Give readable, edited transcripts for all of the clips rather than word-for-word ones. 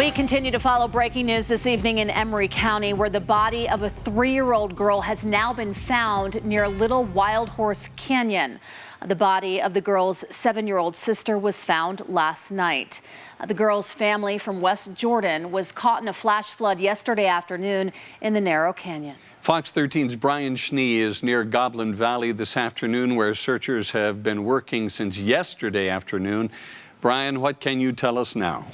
We continue to follow breaking news this evening in Emery County, where the body of a 3-year-old girl has now been found near Little Wild Horse Canyon. The body of the girl's 7-year-old sister was found last night. The girl's family from West Jordan was caught in a flash flood yesterday afternoon in the narrow canyon. Fox 13's Brian Schnee is near Goblin Valley this afternoon, where searchers have been working since yesterday afternoon. Brian, what can you tell us now?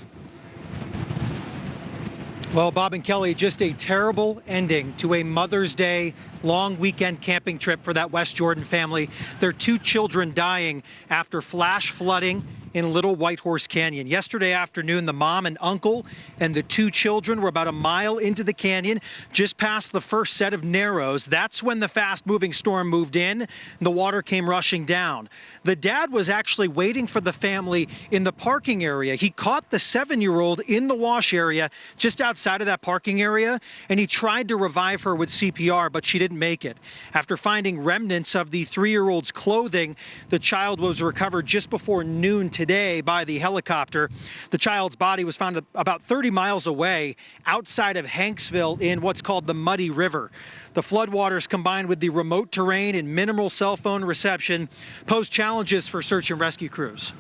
Well, Bob and Kelly, just a terrible ending to a Mother's Day long weekend camping trip for that West Jordan family. Their 2 children dying after flash flooding in Little White Horse Canyon. Yesterday afternoon, the mom and uncle and the 2 children were about a mile into the canyon, just past the first set of narrows. That's when the fast-moving storm moved in and the water came rushing down. The dad was actually waiting for the family in the parking area. He caught the 7-year-old in the wash area just outside of that parking area, and he tried to revive her with CPR, but she didn't make it. After finding remnants of the 3-year-old's clothing, the child was recovered just before noon today by the helicopter. The child's body was found about 30 miles away outside of Hanksville in what's called the Muddy River. The floodwaters, combined with the remote terrain and minimal cell phone reception, pose challenges for search and rescue crews.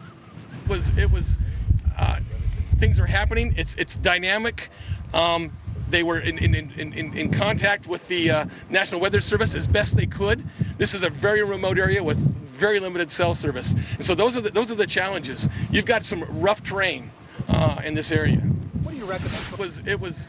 Things are happening. It's dynamic. They were in contact with the National Weather Service as best they could. This is a very remote area with very limited cell service, and so those are the challenges. You've got some rough terrain in this area. What do you recommend? It was.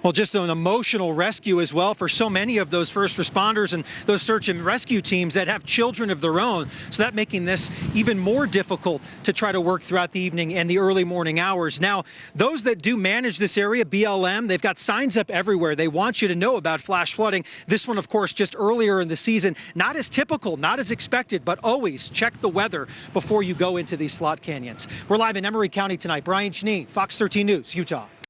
Well, just an emotional rescue as well for so many of those first responders and those search and rescue teams that have children of their own. So that making this even more difficult to try to work throughout the evening and the early morning hours. Now, those that do manage this area, BLM, they've got signs up everywhere. They want you to know about flash flooding. This one, of course, just earlier in the season. Not as typical, not as expected, but always check the weather before you go into these slot canyons. We're live in Emery County tonight. Brian Schnee, Fox 13 News, Utah.